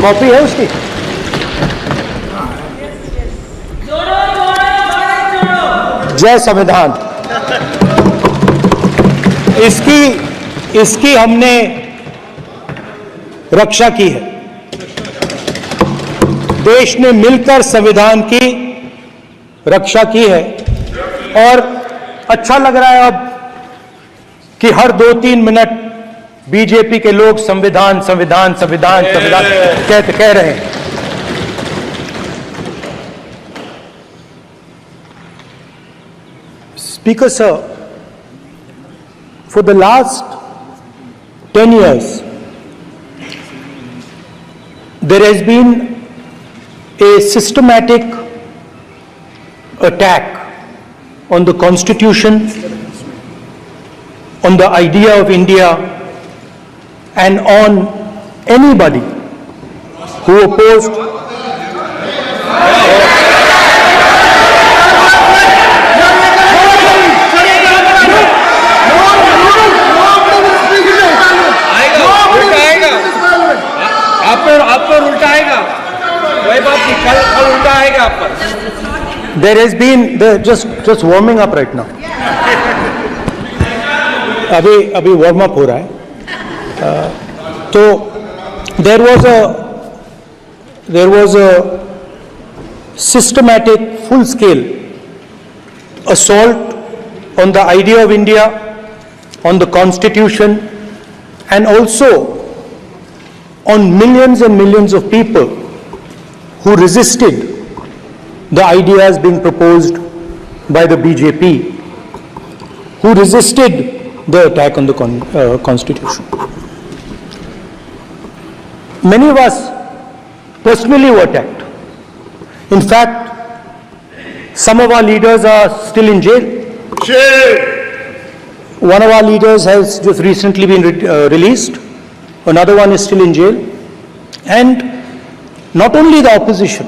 Copy है उसकी? जय संविधान। इसकी हमने रक्षा की है। देश ने मिलकर संविधान की रक्षा की है और अच्छा लग रहा है अब कि हर 2-3 मिनट बीजेपी के लोग संविधान संविधान संविधान संविधान कह रहे हैं। Speaker sir, for the last 10 years, there has been a systematic attack on the Constitution, on the idea of India, and on anybody who opposed. There has been just warming up right now. अभी warm up हो रहा है। तो there was a systematic full scale assault on the idea of India, on the Constitution, and also on millions and millions of people who resisted the ideas being proposed by the BJP, who resisted the attack on the Constitution. Many of us personally were attacked. In fact, some of our leaders are still in jail. One of our leaders has just recently been released. Another one is still in jail. And not only the opposition,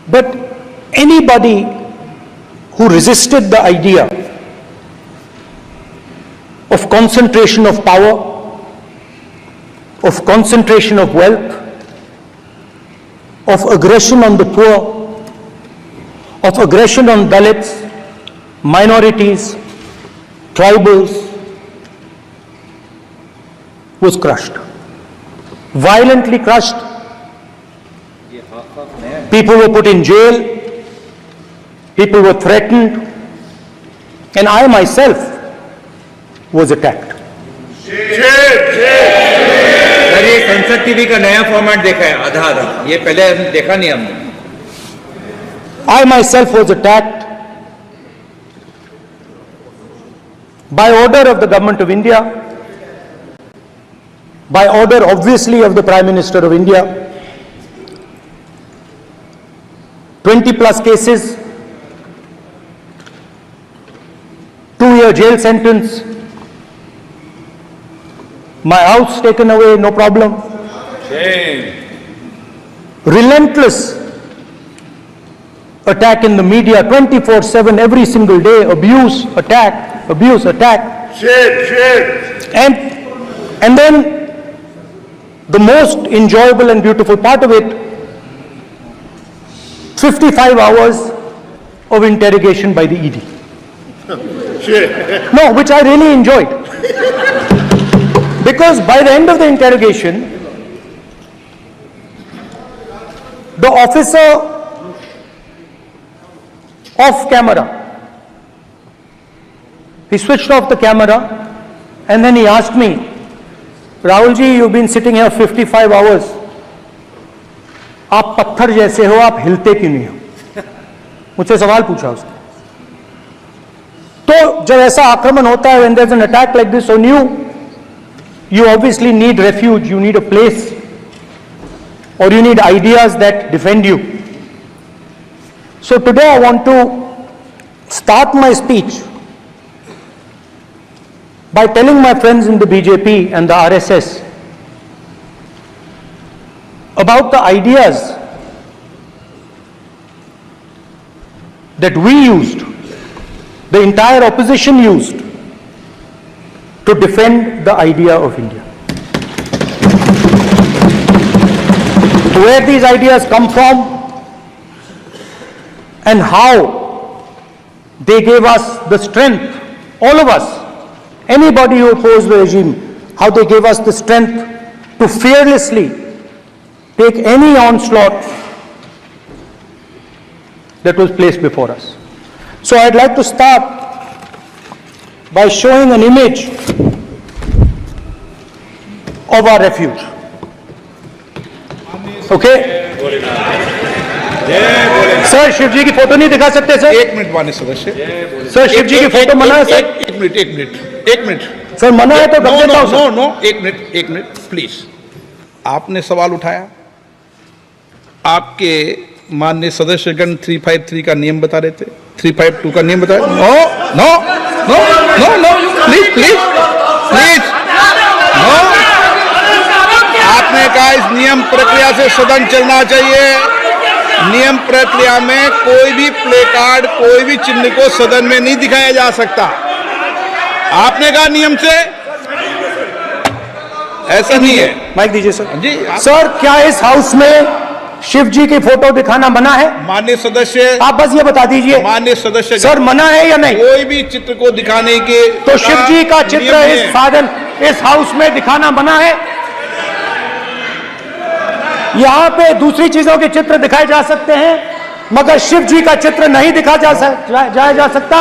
but anybody who resisted the idea of concentration of power, of concentration of wealth, of aggression on the poor, of aggression on Dalits, minorities, tribals, was crushed, violently crushed. People were put in jail, people were threatened, and I myself was attacked. Sir, ये संसद TV का नया format देखा है, आधा, ये पहले देखा नहीं हमने। I myself was attacked by order of the government of India, by order obviously of the Prime Minister of India. 20 plus cases, 2-year jail sentence, my house taken away, no problem. Shame. Relentless attack in the media, 24/7, every single day, abuse, attack. Shit. And then the most enjoyable and beautiful part of it, 55 hours of interrogation by the ED. No, which I really enjoyed. Because by the end of the interrogation, the officer off camera, he switched off the camera and then he asked me, Rahul ji, you've been sitting here 55 hours. आप पत्थर जैसे हो, आप हिलते क्यों नहीं हो? मुझसे सवाल पूछा उसने। तो जब ऐसा आक्रमण होता है, when there's an attack like this on you, you obviously need refuge, you need a place, or you need ideas that defend you. So today I want to start my speech by telling my friends in the BJP and the RSS about the ideas that we used, the entire opposition used, to defend the idea of India. where these ideas come from, and how they gave us the strength, all of us, anybody who opposed the regime, how they gave us the strength to fearlessly take any onslaught that was placed before us. So I'd like to start by showing an image of our refuge. Okay? Sir Shiv ji की photo नहीं दिखा सकते sir? एक minute माननीय सदस्य, sir Shiv ji की photo मना है सर? एक मिनट सर मना है तो कर देता हूं सर। नो, एक मिनट प्लीज। आपने सवाल उठाया, आपके माननीय सदस्यगण 353 का नियम बता रहे थे, 352 का नियम बताया। No, please no. आपने कहा इस नियम प्रक्रिया से सदन चलना चाहिए। नियम प्रक्रिया में कोई भी प्ले कार्ड, कोई भी चिन्ह को सदन में नहीं दिखाया जा सकता। आपने कहा नियम से, ऐसा नहीं है। माइक दीजिए सर जी सर, क्या इस हाउस में शिव जी की फोटो दिखाना मना है? माननीय सदस्य, आप बस ये बता दीजिए माननीय सदस्य सर, मना है या नहीं? कोई भी चित्र को दिखाने के तो शिव जी का चित्र नियम इस है। साधन, इस हाउस में दिखाना मना है? यहां पे दूसरी चीजों के चित्र दिखाए जा सकते हैं, मगर शिव जी का चित्र नहीं दिखा जा सकता।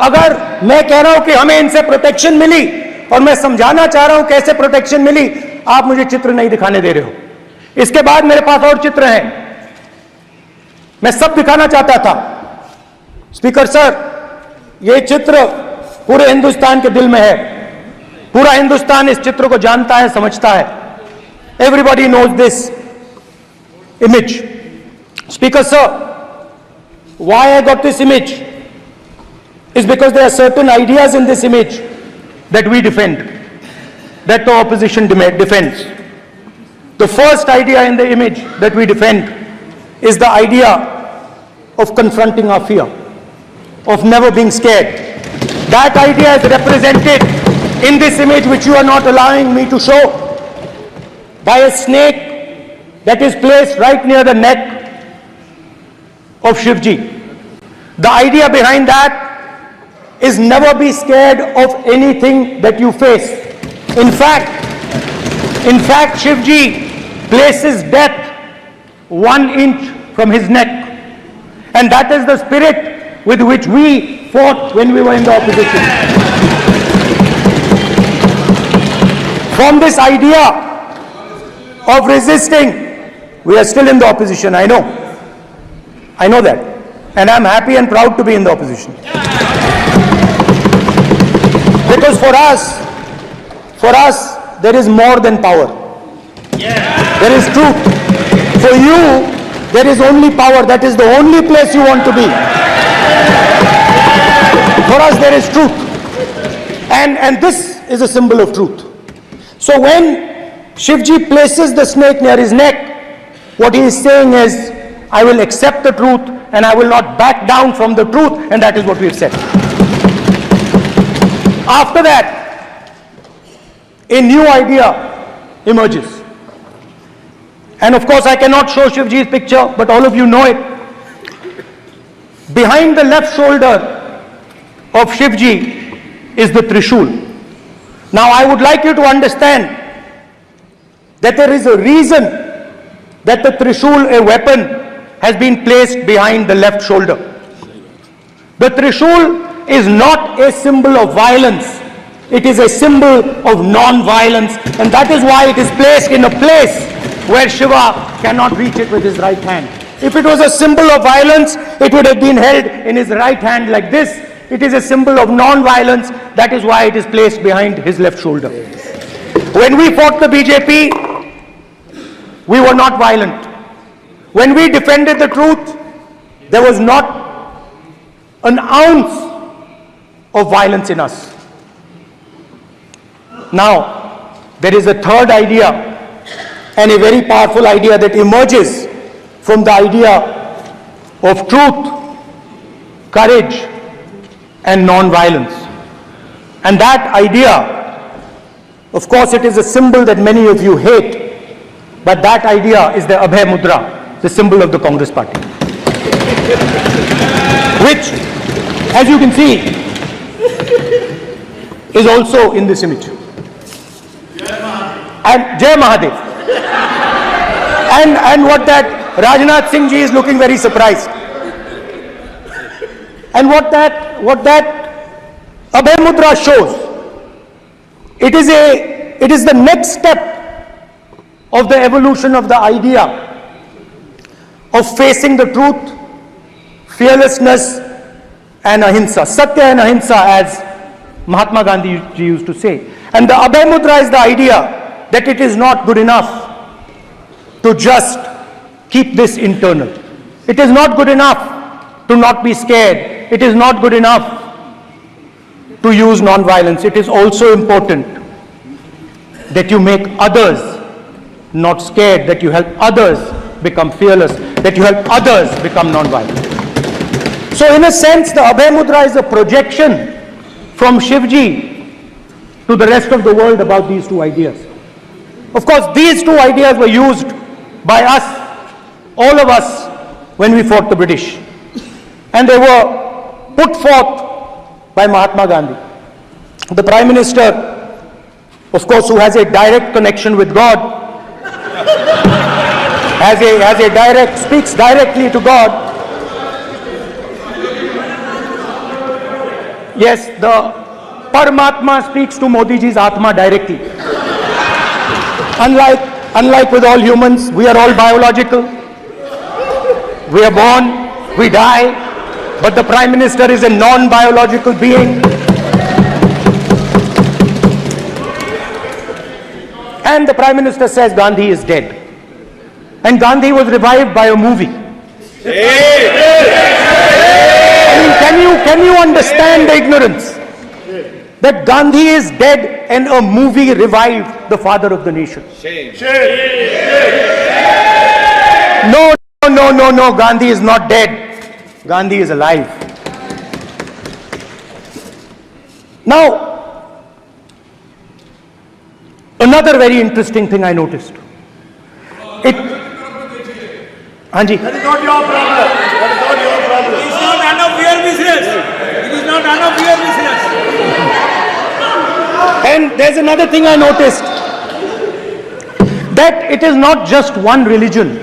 अगर मैं कह रहा हूं कि हमें इनसे प्रोटेक्शन मिली, और मैं समझाना चाह रहा हूं कैसे प्रोटेक्शन मिली, आप मुझे चित्र नहीं दिखाने दे रहे हो। इसके बाद मेरे पास और चित्र हैं, मैं सब दिखाना चाहता था। स्पीकर सर, यह चित्र पूरे हिंदुस्तान के दिल में है। पूरा हिंदुस्तान इस चित्र को जानता है, समझता है। Everybody knows this image. Speaker sir, why I got this image is because there are certain ideas in this image that we defend, that the opposition defends. The first idea in the image that we defend is the idea of confronting our fear, of never being scared. That idea is represented in this image, which you are not allowing me to show, by a snake that is placed right near the neck of Shivji. The idea behind that is never be scared of anything that you face. In fact, Shivji places death 1 inch from his neck. And that is the spirit with which we fought when we were in the opposition. From this idea of resisting, we are still in the opposition, I know that, and I'm happy and proud to be in the opposition. Because for us, there is more than power. There is truth. For you, there is only power. That is the only place you want to be. For us, there is truth. And this is a symbol of truth. So when Shivji places the snake near his neck, what he is saying is, I will accept the truth and I will not back down from the truth, and that is what we have said. After that, a new idea emerges. And of course, I cannot show Shivji's picture, but all of you know it. Behind the left shoulder of Shivji is the Trishul. Now, I would like you to understand that there is a reason that the Trishul, a weapon, has been placed behind the left shoulder. The Trishul is not a symbol of violence. It is a symbol of non-violence, and that is why it is placed in a place where Shiva cannot reach it with his right hand. If it was a symbol of violence, it would have been held in his right hand like this. It is a symbol of non-violence. That is why it is placed behind his left shoulder. When we fought the BJP, we were not violent. When we defended the truth, there was not an ounce of violence in us. Now, there is a third idea, and a very powerful idea that emerges from the idea of truth, courage, and non-violence. And that idea, of course, it is a symbol that many of you hate, but that idea is the Abhay Mudra, the symbol of the Congress party, which, as you can see, is also in this image. And Jai Mahadev. And what that Rajnath Singh ji is looking very surprised. And what that Abhay Mudra shows, it is the next step of the evolution of the idea of facing the truth, fearlessness and ahimsa, satya and ahimsa, as Mahatma Gandhi ji used to say. And the Abhay Mudra is the idea that it is not good enough to just keep this internal. It is not good enough to not be scared. It is not good enough to use non-violence. It is also important that you make others not scared, that you help others become fearless, that you help others become non-violent. So in a sense, the Abhay Mudra is a projection from Shivji to the rest of the world about these two ideas. Of course, these two ideas were used by us, all of us, when we fought the British. And they were put forth by Mahatma Gandhi. The Prime Minister, of course, who has a direct connection with God, speaks directly to God. Yes, the Paramatma speaks to Modi ji's Atma directly. Unlike with all humans, we are all biological. We are born, we die, but the Prime Minister is a non-biological being. And the Prime Minister says Gandhi is dead. And Gandhi was revived by a movie. Can you understand the ignorance? That Gandhi is dead and a movie revived the father of the nation. No, Gandhi is not dead. Gandhi is alive. Now, another very interesting thing I noticed. Anji. That is not your problem. That is not your problem. It is not none of your business. It is not none of your business. And there's another thing I noticed, that it is not just one religion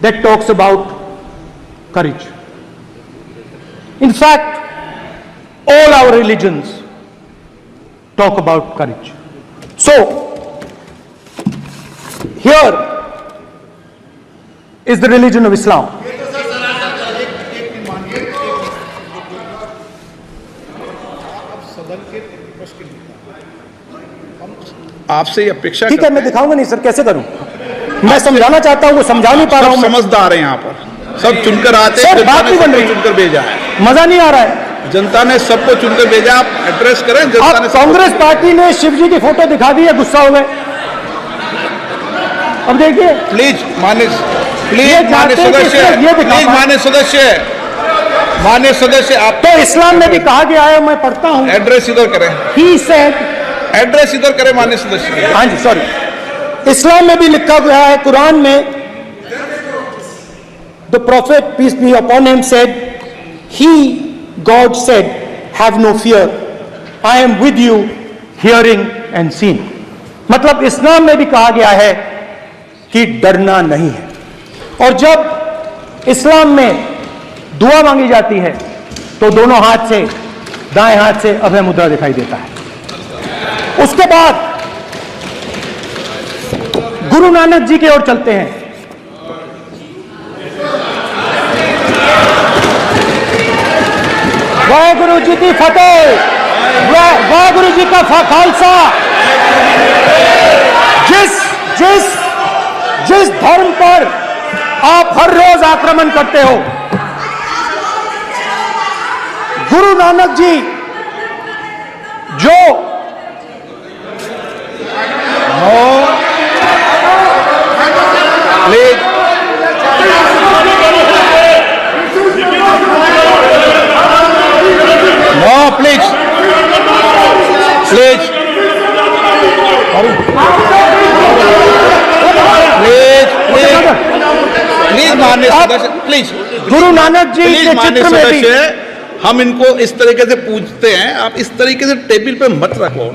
that talks about courage. In fact, all our religions talk about courage. So, here is the religion of Islam. आपसे ये अपेक्षा ठीक है, मैं दिखाऊंगा नहीं sir, कैसे करूं? मैं समझाना चाहता हूं, वो समझा नहीं पा रहा हूं। समझदार है यहाँ पर, सब चुनकर आते हैं, सर बात नहीं बन रही, चुनकर भेजा है, मजा नहीं आ रहा है। जनता ने सबको चुनकर भेजा, आप एड्रेस करें। जनता ने कांग्रेस पार्टी ने शिवजी की फोटो दिखा दी है, गुस्सा हो गए। अब देखिए, प्लीज मान्य सदस्य आप तो इस्लाम में भी कहा गया है, मैं पढ़ता हूं, एड्रेस इधर करें। He said, एड्रेस इधर करें मान्य सदस्य। हाँ जी, सॉरी, इस्लाम में भी लिखा गया है, कुरान में, the prophet peace be upon him said, God said, have no fear, I am with you, hearing and seeing. मतलब इस्लाम में भी कहा गया है कि डरना नहीं है। और जब इस्लाम में दुआ मांगी जाती है तो दोनों हाथ से, दाएं हाथ से अभय मुद्रा दिखाई देता है। उसके बाद गुरु नानक जी की ओर चलते हैं। वाहेगुरु जी की फतेह, वाहेगुरु जी का खालसा। जिस धर्म पर आप हर रोज आक्रमण करते हो, गुरु नानक जी जो प्लीज प्लीज गुरु नानक जी के चित्र में भी हम इनको इस तरीके से पूछते हैं, आप इस तरीके से टेबल पे मत रखो।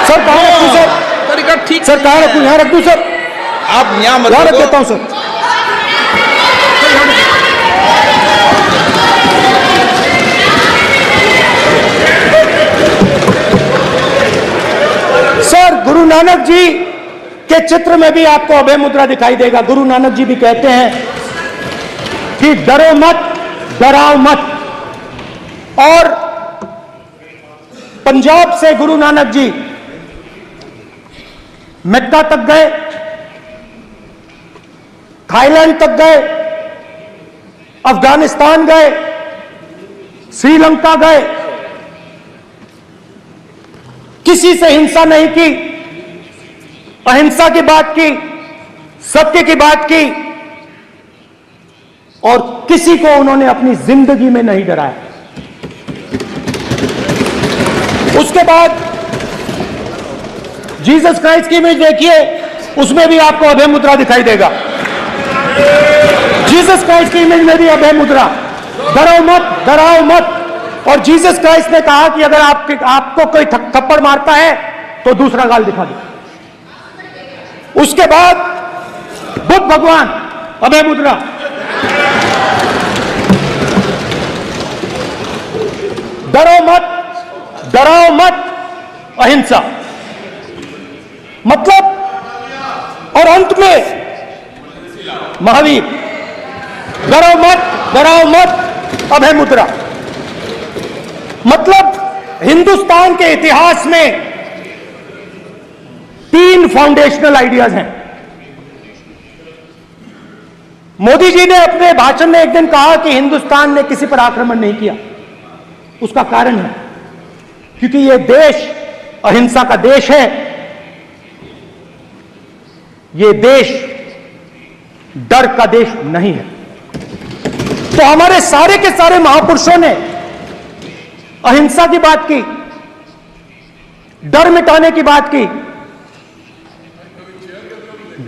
सर कहाँ रखूं सर? तरीका ठीक सर कहाँ रखूं? यहाँ रख दूं सर? आप यहाँ मत यहाँ रख रखो। देता हूँ सर। सर गुरु नानक जी के चित्र में भी आपको अभय मुद्रा दिखाई देगा। गुरु नानक जी भी कहते हैं कि डरो मत, डराओ मत। और पंजाब से गुरु नानक जी मक्का तक गए, थाईलैंड तक गए, अफगानिस्तान गए, श्रीलंका गए, किसी से हिंसा नहीं की, अहिंसा की बात की, सत्य की बात की, और किसी को उन्होंने अपनी जिंदगी में नहीं डराया। उसके बाद जीसस क्राइस्ट की इमेज देखिए, उसमें भी आपको अभय मुद्रा दिखाई देगा। जीसस क्राइस्ट की इमेज में भी अभय मुद्रा, डरो मत, डराओ मत। और जीसस क्राइस्ट ने कहा कि अगर आपको कोई थप्पड़ मारता है तो दूसरा गाल दिखा दो। उसके बाद बुद्ध भगवान, अभय मुद्रा। डरो मत, डराओ मत, अहिंसा। मतलब, और अंत में महावीर, डरो मत, डराओ मत, अभय मुद्रा। मतलब हिंदुस्तान के इतिहास में 3 फाउंडेशनल आइडियाज हैं। मोदी जी ने अपने भाषण में एक दिन कहा कि हिंदुस्तान ने किसी पर आक्रमण नहीं किया। उसका कारण है क्योंकि यह देश अहिंसा का देश है। यह देश डर का देश नहीं है। तो हमारे सारे के सारे महापुरुषों ने अहिंसा की बात की, डर मिटाने की बात की।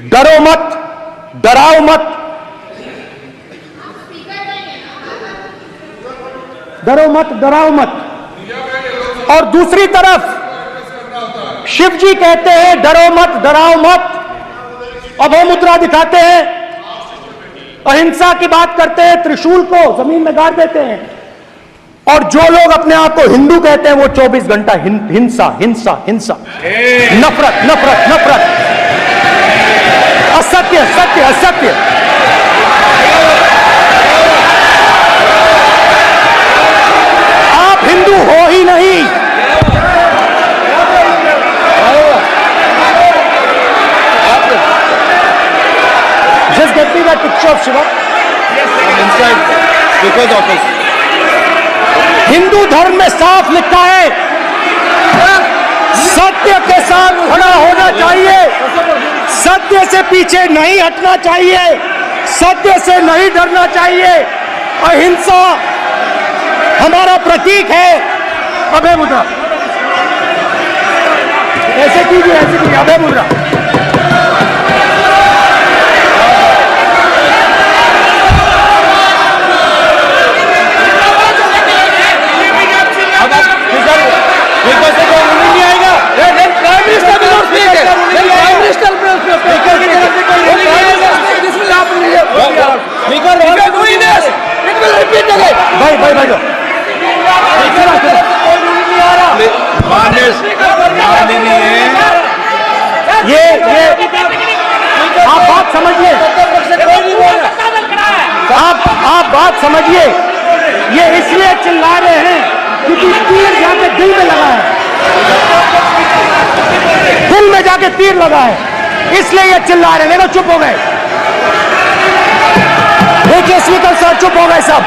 डरो मत, डराओ मत, डरो मत, डराओ मत। और दूसरी तरफ शिव जी कहते हैं डरो मत, डराओ मत, अभय मुद्रा दिखाते हैं, अहिंसा की बात करते हैं, त्रिशूल को जमीन में गाड़ देते हैं। और जो लोग अपने आप को हिंदू कहते हैं वो 24 घंटा हिंसा, हिंसा, हिंसा, नफरत, नफरत, नफरत, असत्य, सत्य, असत्य। आप हिंदू हो ही नहीं। Just get me that picture of Shiva. inside because of us. Hindu धर्म में साफ लिखा है, सत्य के साथ खड़ा होना चाहिए, सत्य से पीछे नहीं हटना चाहिए, सत्य से नहीं डरना चाहिए। अहिंसा हमारा प्रतीक है। अभय मुद्रा ऐसे कीजिए, ऐसे कीजिए, अभय मुद्रा। भाई भाई भाई ये आप बात समझिए, आप बात समझिए। ये इसलिए चिल्ला रहे हैं क्योंकि तीर जाके दिल में लगा है, दिल में जाके तीर लगा है, इसलिए ये चिल्ला रहे हैं। देखो चुप हो गए, देखिए स्पीकर साहब चुप हो गए सब।